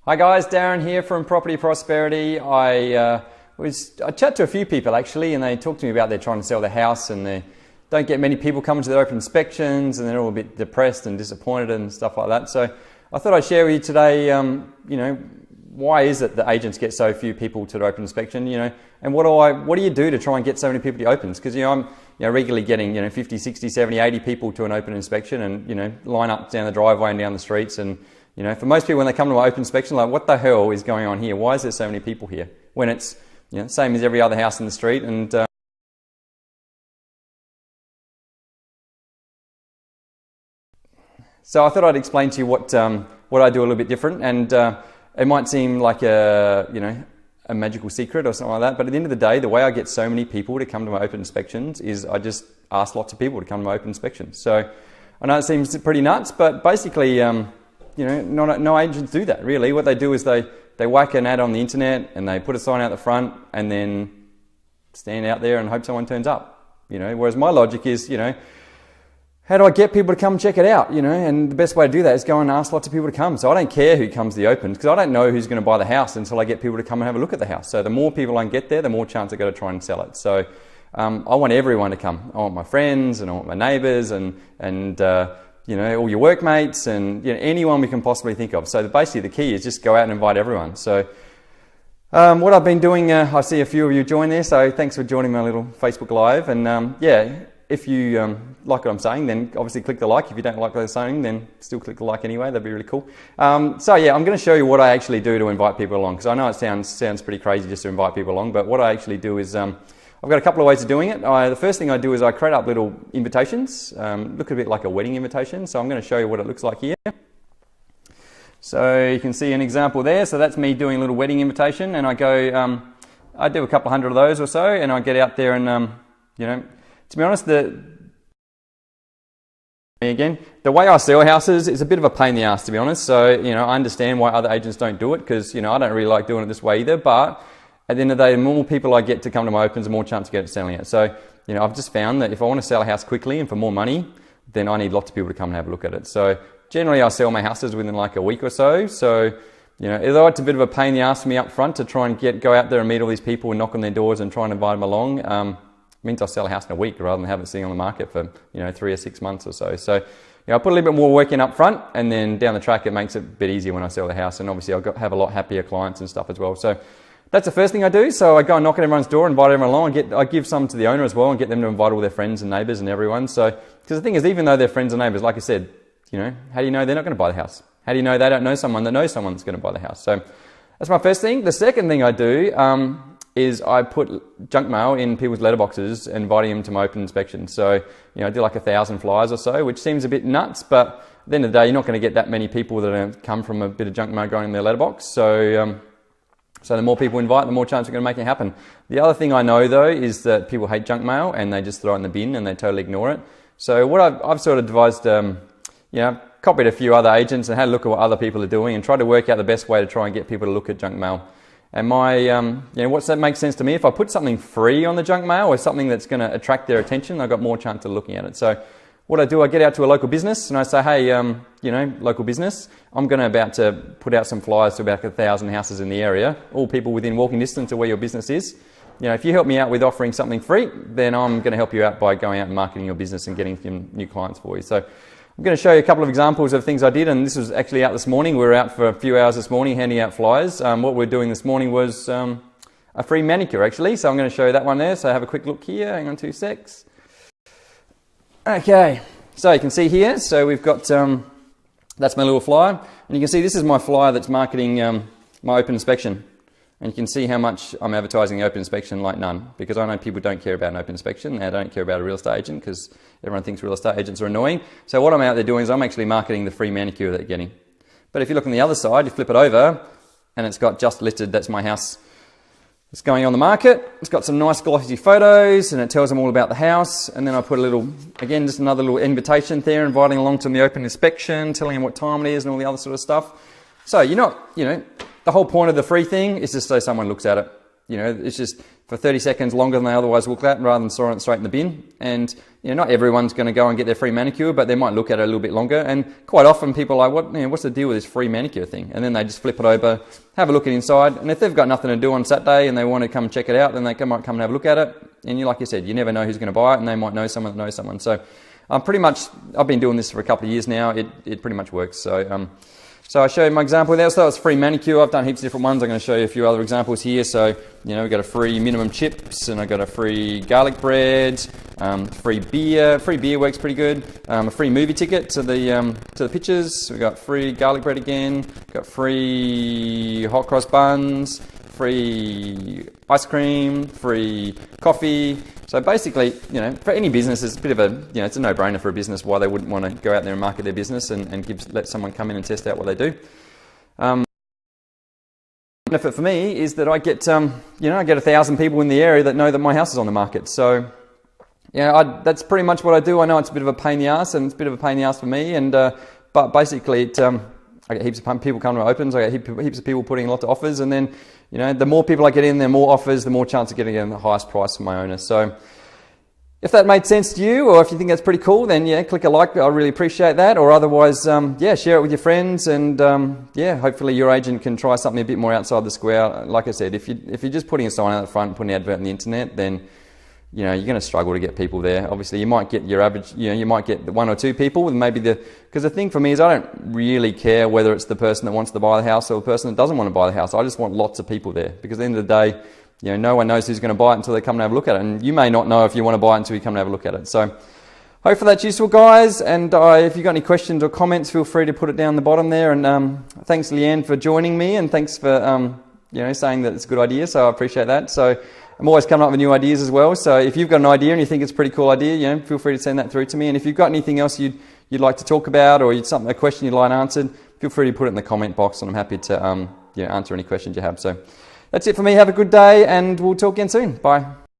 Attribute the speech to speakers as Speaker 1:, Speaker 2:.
Speaker 1: Hi guys, Darren here from Property Prosperity. I chat to a few people actually, and they talk to me about they're trying to sell their house and they don't get many people coming to their open inspections, and they're all a bit depressed and disappointed and stuff like that. So I thought I'd share with you today, why is it that agents get so few people to their open inspection, and what do you do to try and get so many people to opens? Because I'm regularly getting 50, 60, 70, 80 people to an open inspection, and line up down the driveway and down the streets, and for most people when they come to my open inspection, like, what the hell is going on here? Why is there so many people here? When it's same as every other house in the street. And so I thought I'd explain to you what I do a little bit different, and it might seem like a magical secret or something like that, but at the end of the day, the way I get so many people to come to my open inspections is I just ask lots of people to come to my open inspections. So I know it seems pretty nuts, but basically no agents do that really. What they do is they whack an ad on the internet and they put a sign out the front and then stand out there and hope someone turns up. Whereas my logic is, how do I get people to come check it out? And the best way to do that is go and ask lots of people to come. So I don't care who comes to the opens, because I don't know who's going to buy the house until I get people to come and have a look at the house. So the more people I can get there, the more chance I got to try and sell it. So I want everyone to come. I want my friends and I want my neighbours and all your workmates and anyone we can possibly think of. So basically the key is just go out and invite everyone. So what I've been doing, I see a few of you join there, so thanks for joining my little Facebook Live. And if you like what I'm saying, then obviously click the like. If you don't like what I'm saying, then still click the like anyway. That'd be really cool. I'm going to show you what I actually do to invite people along, because I know it sounds pretty crazy just to invite people along, but what I actually do is I've got a couple of ways of doing it. The first thing I do is I create up little invitations, look a bit like a wedding invitation. So I'm going to show you what it looks like here. So you can see an example there. So that's me doing a little wedding invitation, and I go, I do a couple of hundred of those or so, and I get out there and, to be honest, the way I sell houses is a bit of a pain in the ass, to be honest. So, I understand why other agents don't do it, because, I don't really like doing it this way either, but at the end of the day, the more people I get to come to my opens, the more chance I get at selling it. So, I've just found that if I want to sell a house quickly and for more money, then I need lots of people to come and have a look at it. So generally I sell my houses within like a week or so. So, although it's a bit of a pain in the ass for me up front to try and go out there and meet all these people and knock on their doors and try and invite them along, it means I sell a house in a week rather than have it sitting on the market for 3 or 6 months or so. So I put a little bit more work in up front, and then down the track it makes it a bit easier when I sell the house, and obviously I'll have a lot happier clients and stuff as well. So that's the first thing I do. So I go and knock on everyone's door, invite everyone along. I give some to the owner as well and get them to invite all their friends and neighbours and everyone. So, because the thing is, even though they're friends and neighbours, like I said, how do you know they're not going to buy the house? How do you know they don't know someone that knows someone that's going to buy the house? So that's my first thing. The second thing I do is I put junk mail in people's letterboxes, inviting them to my open inspection. So, I do like 1,000 flyers or so, which seems a bit nuts, but at the end of the day, you're not going to get that many people that come from a bit of junk mail going in their letterbox. So the more people invite, the more chance we're going to make it happen. The other thing I know though is that people hate junk mail and they just throw it in the bin and they totally ignore it. So what I've sort of devised, copied a few other agents and had a look at what other people are doing and tried to work out the best way to try and get people to look at junk mail. And what's that makes sense to me? If I put something free on the junk mail or something that's going to attract their attention, I've got more chance of looking at it. So what I do, I get out to a local business and I say, hey, local business, I'm about to put out some flyers to about 1,000 houses in the area, all people within walking distance of where your business is. If you help me out with offering something free, then I'm going to help you out by going out and marketing your business and getting some new clients for you. So I'm going to show you a couple of examples of things I did, and this was actually out this morning. We were out for a few hours this morning handing out flyers. What we're doing this morning was a free manicure actually, so I'm going to show you that one there. So have a quick look here, hang on 2 secs. Okay, so you can see here, so we've got, that's my little flyer, and you can see this is my flyer that's marketing my open inspection. And you can see how much I'm advertising the open inspection like none, because I know people don't care about an open inspection, they don't care about a real estate agent because everyone thinks real estate agents are annoying. So what I'm out there doing is I'm actually marketing the free manicure that they're getting. But if you look on the other side, you flip it over, and it's got just listed, that's my house. It's going on the market, it's got some nice glossy photos and it tells them all about the house, and then I put a little, again, just another little invitation there, inviting along to the open inspection, telling them what time it is and all the other sort of stuff. So the whole point of the free thing is just so someone looks at it. you know, it's just for 30 seconds longer than they otherwise look at, rather than throwing it straight in the bin. And you know, not everyone's going to go and get their free manicure, but they might look at it a little bit longer. And quite often people are like, what's the deal with this free manicure thing? And then they just flip it over, have a look at inside, and if they've got nothing to do on Saturday and they want to come check it out, then they might come and have a look at it. And you, like you said, you never know who's going to buy it, and they might know someone that knows someone. So I've been doing this for a couple of years now. It pretty much works. So I show you my example there. So it's free manicure. I've done heaps of different ones. I'm going to show you a few other examples here. So, you know, we've got a free minimum chips, and I've got a free garlic bread, free beer. Free beer works pretty good. A free movie ticket to the pictures. We've got free garlic bread again. Got free hot cross buns, free ice cream, free coffee. So basically, you know, for any business, it's a bit of a, you know, it's a no-brainer for a business why they wouldn't want to go out there and market their business and let someone come in and test out what they do. Benefit for me is that I get, you know, I get 1,000 people in the area that know that my house is on the market. So, yeah, that's pretty much what I do. I know it's a bit of a pain in the ass, and it's a bit of a pain in the ass for me. And but basically, I get heaps of people coming to my opens. I get heaps of people putting in lots of offers, and then, you know, the more people I get in, the more offers, the more chance of getting the highest price for my owner. So if that made sense to you, or if you think that's pretty cool, then yeah, click a like. I really appreciate that. Or otherwise, yeah, share it with your friends, and yeah, hopefully your agent can try something a bit more outside the square. Like I said, if you're just putting a sign out the front, putting an advert on the internet, then you know, you're going to struggle to get people there. Obviously, you might get your average, you know, you might get one or two people, and maybe because the thing for me is I don't really care whether it's the person that wants to buy the house or the person that doesn't want to buy the house. I just want lots of people there, because at the end of the day, you know, no one knows who's going to buy it until they come and have a look at it. And you may not know if you want to buy it until you come and have a look at it. So hopefully that's useful, guys. And if you've got any questions or comments, feel free to put it down the bottom there. And thanks, Leanne, for joining me, and thanks for you know, saying that it's a good idea. So I appreciate that. So I'm always coming up with new ideas as well. So if you've got an idea and you think it's a pretty cool idea, you know, feel free to send that through to me. And if you've got anything else you'd like to talk about, or a question you'd like answered, feel free to put it in the comment box, and I'm happy to you know, answer any questions you have. So that's it for me. Have a good day, and we'll talk again soon. Bye.